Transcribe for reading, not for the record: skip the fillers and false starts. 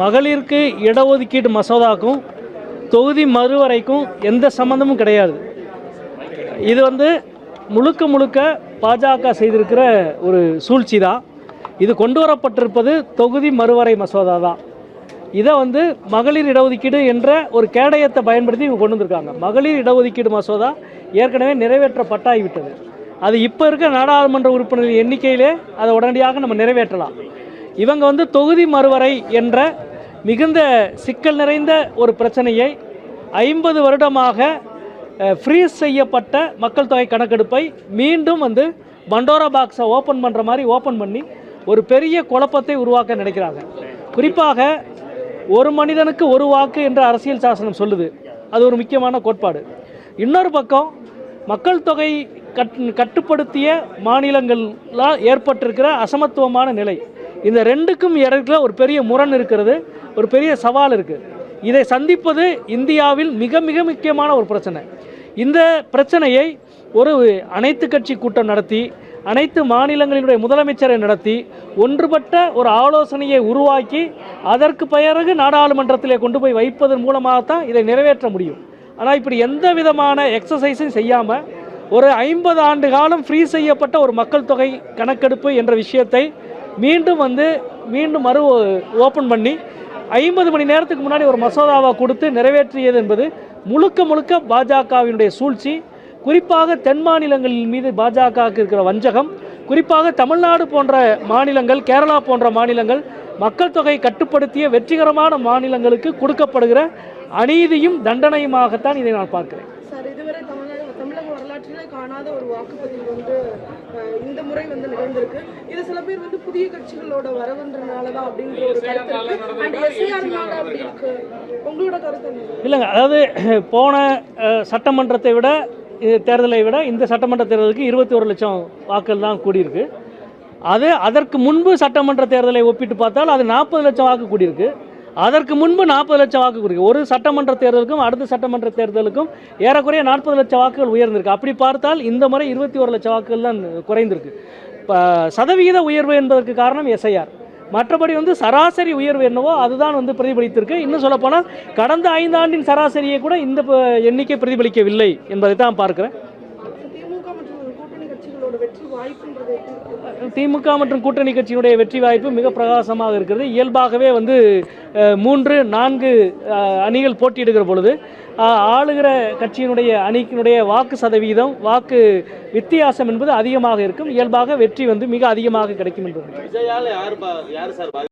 மகளிருக்கு இடஒதுக்கீடு மசோதாக்கும் தொகுதி மறுவரைக்கும் எந்த சம்பந்தமும் கிடையாது. இது முழுக்க முழுக்க பாஜக செய்திருக்கிற ஒரு சூழ்ச்சி தான். இது கொண்டு வரப்பட்டிருப்பது தொகுதி மறுவரை மசோதா தான். இதை மகளிர் இடஒதுக்கீடு என்ற ஒரு கேடயத்தை பயன்படுத்தி இவங்க கொண்டு வந்திருக்காங்க. மகளிர் இடஒதுக்கீடு மசோதா ஏற்கனவே நிறைவேற்றப்பட்டாகிவிட்டது. அது இப்போ இருக்க நாடாளுமன்ற உறுப்பினர்கள் எண்ணிக்கையிலே அதை உடனடியாக நம்ம நிறைவேற்றலாம். இவங்க தொகுதி மறுவரை என்ற மிகுந்த சிக்கல் நிறைந்த ஒரு பிரச்சனையை 50 வருடமாக ஃப்ரீஸ் செய்யப்பட்ட மக்கள் தொகை கணக்கெடுப்பை மீண்டும் பண்டோரா பாக்ஸை ஓப்பன் பண்ணுற மாதிரி ஓப்பன் பண்ணி ஒரு பெரிய குழப்பத்தை உருவாக்க நினைக்கிறாங்க. குறிப்பாக ஒரு மனிதனுக்கு ஒரு வாக்கு என்ற அரசியல் சாசனம் சொல்லுது. அது ஒரு முக்கியமான கோட்பாடு. இன்னொரு பக்கம் மக்கள் தொகை கட்டுப்படுத்திய மாநிலங்களால் ஏற்பட்டிருக்கிற அசமத்துவமான நிலை, இந்த ரெண்டுக்கும் இடையில ஒரு பெரிய முரண் இருக்கிறது, ஒரு பெரிய சவால் இருக்குது. இதை சந்திப்பது இந்தியாவில் மிக மிக முக்கியமான ஒரு பிரச்சனை. இந்த பிரச்சனையை ஒரு அனைத்து கட்சி கூட்டம் நடத்தி அனைத்து மாநிலங்களினுடைய முதலமைச்சரை நடத்தி ஒன்றுபட்ட ஒரு ஆலோசனையை உருவாக்கி அதற்கு பிறகு நாடாளுமன்றத்திலே கொண்டு போய் வைப்பதன் மூலமாகத்தான் இதை நிறைவேற்ற முடியும். ஆனால் இப்படி எந்த விதமான எக்ஸசைஸும் செய்யாமல் ஒரு 50 ஆண்டு காலம் ஃப்ரீ செய்யப்பட்ட ஒரு மக்கள் தொகை கணக்கெடுப்பு என்ற விஷயத்தை மீண்டும் மறு ஓப்பன் பண்ணி 50 மணி நேரத்துக்கு முன்னாடி ஒரு மசோதாவை கொடுத்து நிறைவேற்றியது என்பது முழுக்க முழுக்க பாஜகவினுடைய சூழ்ச்சி. குறிப்பாக தென் மாநிலங்களின் மீது பாஜகவுக்கு இருக்கிற வஞ்சகம், குறிப்பாக தமிழ்நாடு போன்ற மாநிலங்கள், கேரளா போன்ற மாநிலங்கள் மக்கள் தொகை கட்டுப்படுத்திய வெற்றிகரமான மாநிலங்களுக்கு கொடுக்கப்படுகிற அநீதியும் தண்டனையுமாகத்தான் இதை நான் பார்க்கிறேன். சார், இதுவரை தமிழக வரலாற்றிலே காணாத ஒரு வாக்குப்பதிவு இந்த முறை நிகழ்ந்திருக்கு. இது சில பேர் புதிய கட்சிகளோட வரவுன்றனால தான் அப்படின்ற ஒரு கருத்து இருக்கு. உங்களோட கருத்து இல்லைங்க, அதாவது போன சட்டமன்றத்தை விட தேர்தலை விட இந்த சட்டமன்ற தேர்தலுக்கு 21 லட்சம் வாக்குகள் தான் கூடியிருக்கு. அதற்கு முன்பு சட்டமன்ற தேர்தலை ஒப்பிட்டு பார்த்தால் அது 40 லட்சம் வாக்கு கூடியிருக்கு. அதற்கு முன்பு 40 லட்சம் வாக்கு கூடியிருக்கு. ஒரு சட்டமன்ற தேர்தலுக்கும் அடுத்த சட்டமன்ற தேர்தலுக்கும் ஏறக்குறைய 40 லட்சம் வாக்குகள் உயர்ந்திருக்கு. அப்படி பார்த்தால் இந்த முறை 21 லட்சம் வாக்குகள் தான் குறைந்திருக்கு. சதவிகித உயர்வு என்பதற்கு காரணம் எஸ்ஐஆர். மற்றபடி சராசரி உயர்வு என்னவோ அதுதான் பிரதிபலித்திருக்கு. இன்னும் சொல்லப்போனால் கடந்த 5 ஆண்டின் சராசரியை கூட இந்த எண்ணிக்கை பிரதிபலிக்கவில்லை என்பதை தான் பார்க்கிறேன். திமுக மற்றும் கூட்டணி கட்சியினுடைய வெற்றி வாய்ப்பு மிக பிரகாசமாக இருக்கிறது. இயல்பாகவே 3-4 அணிகள் போட்டியிடுகிற பொழுது ஆளுகிற கட்சியினுடைய அணிக்கினுடைய வாக்கு சதவீதம், வாக்கு வித்தியாசம் என்பது அதிகமாக இருக்கும். இயல்பாக வெற்றி மிக அதிகமாக கிடைக்கும் என்று